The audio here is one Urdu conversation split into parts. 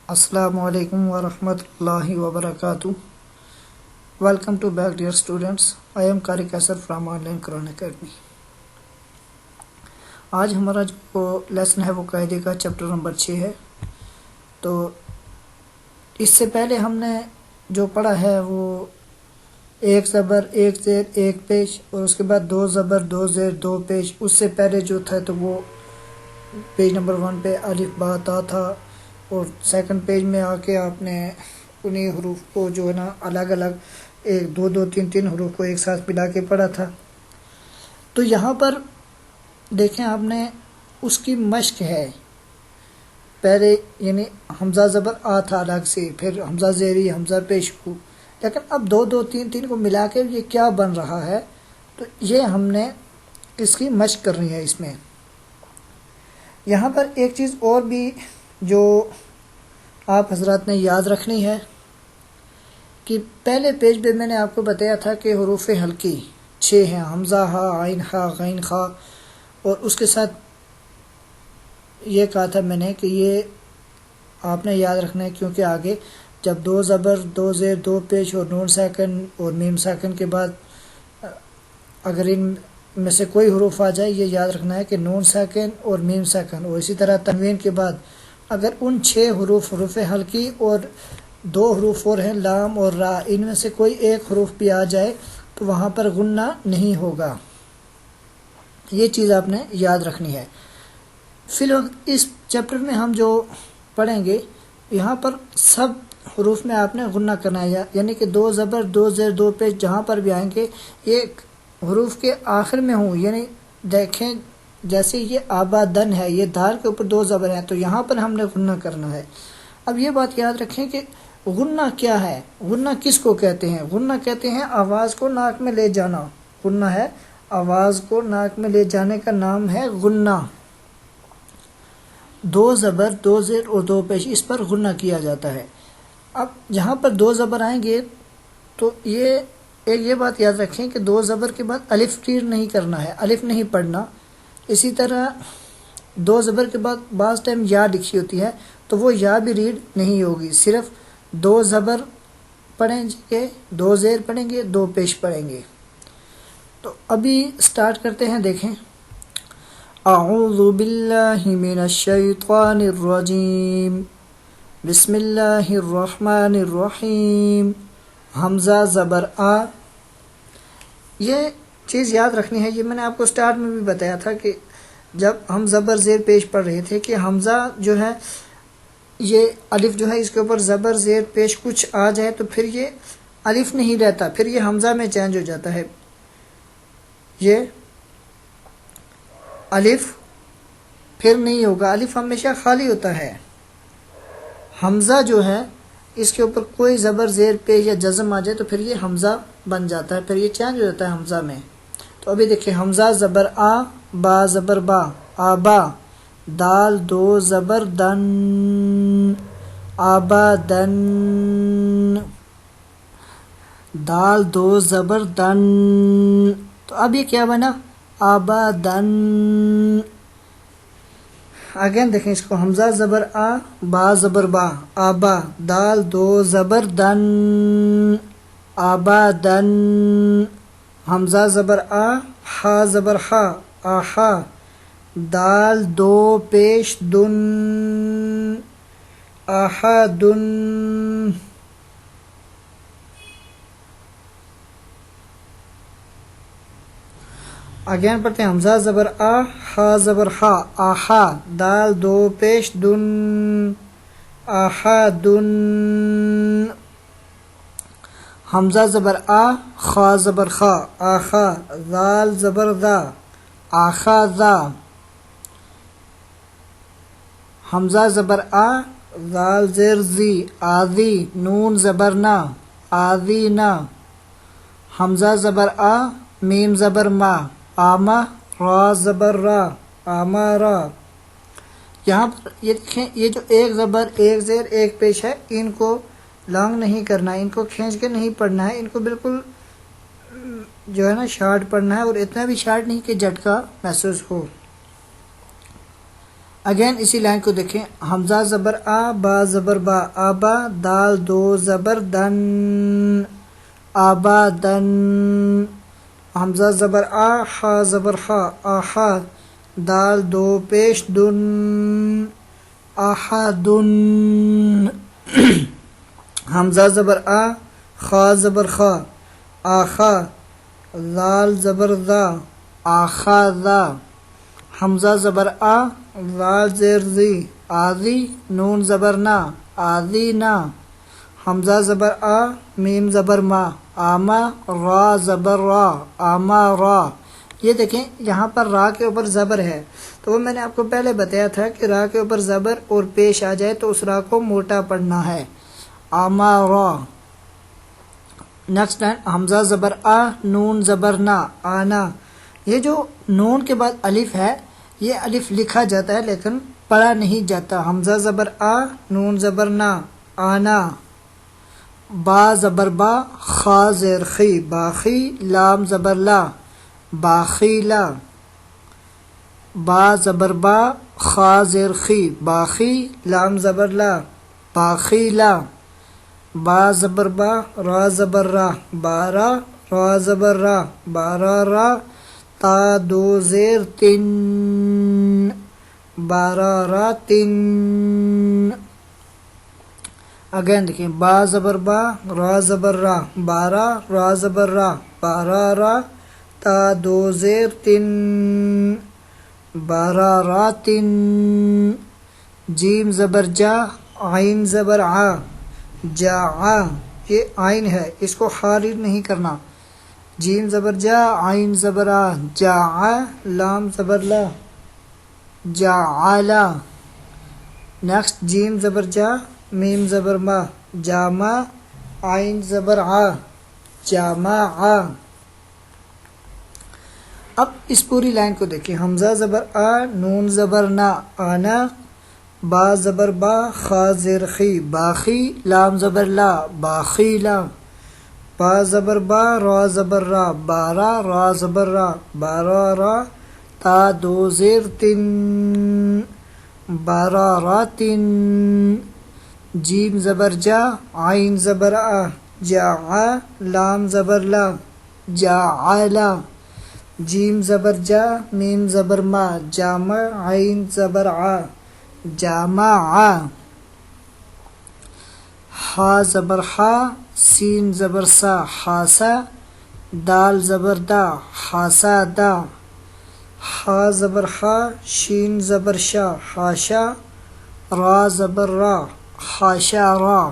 Assalamu alaikum wa rahmatullahi wa barakatuh. Welcome to back, dear students. I am Qari Kaisar from Online Quran Academy. آج ہمارا جو لیسن ہے وہ قاعدے کا چیپٹر نمبر 6 ہے. تو اس سے پہلے ہم نے جو پڑھا ہے وہ ایک زبر ایک زیر ایک پیش اور اس کے بعد دو زبر دو زیر دو پیش. اس سے پہلے جو تھا تو وہ پیج نمبر 1 پہ الف با تا تھا اور سیکنڈ پیج میں آ کے آپ نے انہی حروف کو جو ہے نا الگ الگ ایک دو دو تین تین حروف کو ایک ساتھ ملا کے پڑھا تھا. تو یہاں پر دیکھیں آپ نے اس کی مشق ہے. پہلے یعنی حمزہ زبر آ تھا الگ سے، پھر حمزہ زیری حمزہ پیش کو، لیکن اب دو دو تین تین کو ملا کے یہ کیا بن رہا ہے، تو یہ ہم نے اس کی مشق کرنی ہے. اس میں یہاں پر ایک چیز اور بھی جو آپ حضرات نے یاد رکھنی ہے کہ پہلے پیج پہ میں نے آپ کو بتایا تھا کہ حروف حلقی 6 ہیں، حمزہ ہا عین ہا غین خا، اور اس کے ساتھ یہ کہا تھا میں نے کہ یہ آپ نے یاد رکھنا ہے، کیونکہ آگے جب دو زبر دو زیر دو پیش اور نون ساکن اور میم ساکن کے بعد اگر ان میں سے کوئی حروف آ جائے، یہ یاد رکھنا ہے کہ نون ساکن اور میم ساکن، اور اسی طرح تنوین کے بعد اگر ان 6 حروف حلقی اور 2 حروف اور ہیں لام اور را، ان میں سے کوئی ایک حروف بھی آ جائے تو وہاں پر غنہ نہیں ہوگا. یہ چیز آپ نے یاد رکھنی ہے. فی الوقت اس چیپٹر میں ہم جو پڑھیں گے یہاں پر سب حروف میں آپ نے غنہ کرنا ہے، یعنی کہ 2 زبر 2 زیر 2 پیش جہاں پر بھی آئیں گے ایک حروف کے آخر میں ہوں. یعنی دیکھیں جیسے یہ آبادن ہے، یہ دال کے اوپر 2 زبر ہیں تو یہاں پر ہم نے غنہ کرنا ہے. اب یہ بات یاد رکھیں کہ غنہ کیا ہے، غنہ کس کو کہتے ہیں. غنہ کہتے ہیں آواز کو ناک میں لے جانا. غنہ ہے آواز کو ناک میں لے جانے کا نام ہے غنہ. 2 زبر 2 زیر اور 2 پیش، اس پر غنہ کیا جاتا ہے. اب جہاں پر 2 زبر آئیں گے تو یہ بات یاد رکھیں کہ 2 زبر کے بعد الف ریڈ نہیں کرنا ہے، الف نہیں پڑھنا. اسی طرح 2 زبر کے بعد بعض ٹائم یا لکھی ہوتی ہے تو وہ یا بھی ریڈ نہیں ہوگی، صرف 2 زبر پڑھیں گے 2 زیر پڑھیں گے 2 پیش پڑھیں گے. تو ابھی سٹارٹ کرتے ہیں. دیکھیں اعوذ باللہ من الشیطان الرجیم بسم اللہ الرحمن الرحیم. حمزہ زبر آ، یہ چیز یاد رکھنی ہے. یہ میں نے آپ کو سٹارٹ میں بھی بتایا تھا کہ جب ہم زبر زیر پیش پڑھ رہے تھے کہ حمزہ جو ہے یہ الف جو ہے اس کے اوپر زبر زیر پیش کچھ آ جائے تو پھر یہ الف نہیں رہتا، پھر یہ حمزہ میں چینج ہو جاتا ہے. یہ الف پھر نہیں ہوگا، الف ہمیشہ خالی ہوتا ہے. حمزہ جو ہے اس کے اوپر کوئی زبر زیر پیش یا جزم آ جائے تو پھر یہ حمزہ بن جاتا ہے، پھر یہ چینج ہو جاتا ہے حمزہ میں. تو ابھی دیکھیں حمزہ زبر آ با زبر با آبا، دال 2 زبر دن آبا دن، دال 2 زبر دن. تو اب یہ کیا بنا آبا دن. اگین دیکھیں اس کو حمزہ زبر آ با زبر با آبا، دال 2 زبر دن آبا دن. حمزہ زبر آ ہا زبر ہا آہا، دال 2 پیش دن آہا دن. اگین پڑھتے ہیں حمزہ زبر آ ہا زبر ہا آہا، دال 2 پیش دن آہا دن. حمزہ زبر آ خا زبر خا آخا، ذال زبر ذا آخا ذا. حمزہ زبر آ ذال زیر زی آذی، نون زبر نا آذی نا. حمزہ زبر آ میم زبر ما آما، را زبر را آما را. یہاں پر یہ دیکھیں یہ جو ایک زبر ایک زیر ایک پیش ہے ان کو لانگ نہیں کرنا ہے، ان کو کھینچ کے نہیں پڑھنا ہے، ان کو بالکل جو ہے نا شارٹ پڑھنا ہے، اور اتنا بھی شارٹ نہیں کہ جھٹکا محسوس ہو. اگین اسی لائن کو دیکھیں، حمزہ زبر آ، با زبر با، آبا، دال دو زبر دن، آبادن، حمزہ زبر آ، ہا زبر ہا، آہا، دال دو پیش دن، آہدن، حمزہ زبر آ، خا زبر خا، آخا، ذال زبر ذا، آخذا، حمزہ زبر آ، ذال زیر زی، آذی، نون زبر نا، آذینا، حمزہ زبر آ، میم زبر ما، آما، را زبر را، آما را. یہ دیکھیں یہاں پر را کے اوپر زبر ہے، تو وہ میں نے آپ کو پہلے بتایا تھا کہ را کے اوپر زبر اور پیش آ جائے تو اس را کو موٹا پڑھنا ہے، آما را. نیکسٹ لائن، حمزہ زبر آ، نون زبر نا، آنا. یہ جو نون کے بعد الف ہے، یہ الف لکھا جاتا ہے لیکن پڑھا نہیں جاتا. حمزہ زبر آ، نون زبر نا، آنا. با زبر با، خا زیر خی، باخی، لام زبر لا، باخیلا. با زبر با، خا زیر خی، باخی، لام زبر لا، باخیلا. با زبر با، را زبر را، بارا، را زبر را، بارا را، تا دو زیر تن، بارا را تن. اگین دیکھیں، با زبر با، را زبر را، بارا، را زبر را، بارا را، تا دو زیر تن، بارا را تن. جیم زبر جا، عین زبر آ، جا آ. یہ عین ہے، اس کو خارج نہیں کرنا. جیم زبر جا، عین زبر آ، جا آ، لام زبر لا، جا آلا. نیکسٹ، جیم زبر جا، میم زبر ما، جاما، عین زبر آ، جاما آ. اب اس پوری لائن کو دیکھیں، حمزہ زبر آ، نون زبر نا، آنا، با زبر با، خا زیر خی، باخی، لام زبر لا، باخیلا. با زبر با، را زبر را، بارا، را زبر را، بارا را، تا دو زیر تن، بارا را تن. جیم زبر جا، عین زبر آ، جا آ، لام زبر لا، جا آلا. جیم زبر جا، میم زبر ما، جامع، عین زبر آ، جامع آ. ہا زبر ہا، سین زبر سا، حاسا، دال زبر دا، حاسا دا. ہا زبر ہا، شین زبر شا، حاشا، را زبر را، حاشا را.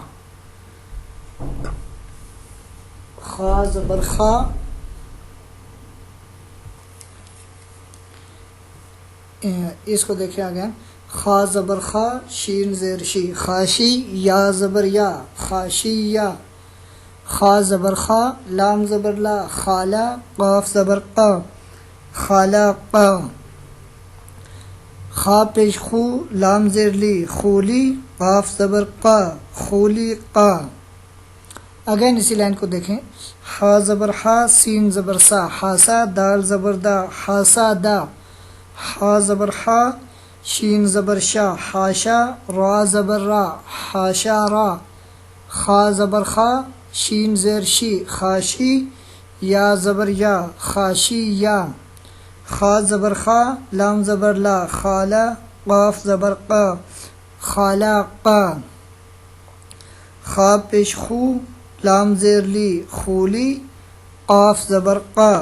خا زبر خا، اس کو دیکھیں آگے، خا زبر خا، شین زیر شی، خاشی، یا زبر یا، خاشی یا. خا زبر خا، لام زبر لا، خالا، قاف زبر قا، خالا قا. خا پیش خو، لام زیر لی، خولی، قاف زبر قا، خولی قا. اگین اسی لائن کو دیکھیں، ہا زبر ہا، سین زبر سا، حاسا، دال زبر دا، حاسا دا. ہا زبر ہا، شین زبر شا، حاشا، را زبر را، حاشا را. خا زبر خا، شین زیر شی، خاشی، یا زبر یا، خاشی یا. خا زبر خا، لام زبر لا، خالا، قاف زبر قا، خالا قا. خا پیش خو، لام زیر لی، خولی، قاف زبر قا،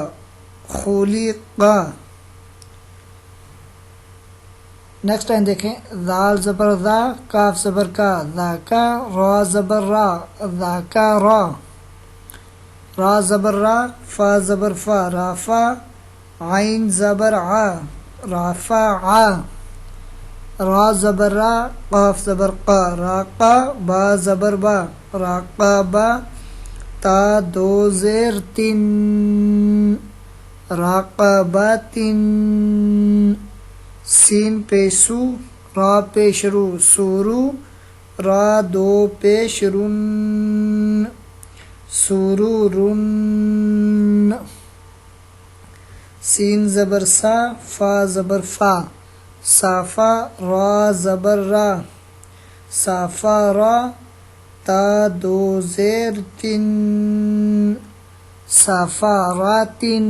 خولی قا. نیکسٹ لائن دیکھیں، ذال زبر ذا، کاف زبر کا، ذاکا، را زبر را، ذاکا را. را زبر را، فا زبر فا، رافا، عین زبر ع، رافا ع. را زبر را، قاف زبر قا، راقا، با زبر با، راقا با، تا دو زیر تن، راقا با تن. سین پیش سو، را پیش رو، سورو، را دو پیش رن، سورو رن. سین زبر سا، فا زبر فا، صافا را زبر را، صافا را تا دو زیر تن، سفاراتن.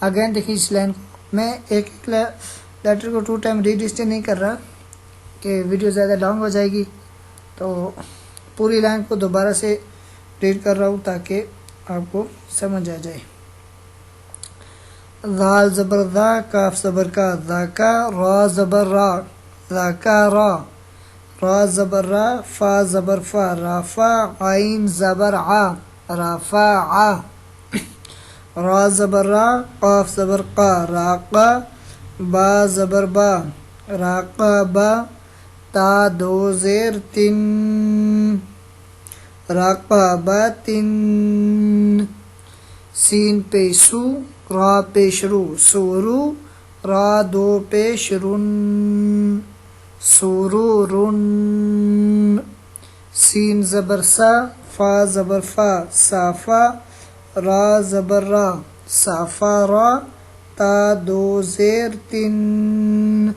اگین دیکھیے اس لائن کو میں ایک ایک لیٹر کو 2 ٹائم ریڈ اس لیے نہیں کر رہا کہ ویڈیو زیادہ لانگ ہو جائے گی، تو پوری لائن کو دوبارہ سے ریڈ کر رہا ہوں تاکہ آپ کو سمجھ آ جائے. ذال زبر ذا، کاف زبر کا، ذاکا، را زبر را، ذاکا را، را زبر را، فا زبر فا، رافا، عین زبر ع، رافا ع، را زبر را، قاف زبر قا، راقا، با زبر با، راقا با، تا دو زیر تن، راقا با تن، سین پیش سو، را پیش رو، سورو، را دو پیش رن، سرورن، سین زبر سا، فا زبر فا، صافا، را زبر را، صافا را، تا دو زیر تن،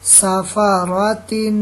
صافاراتن.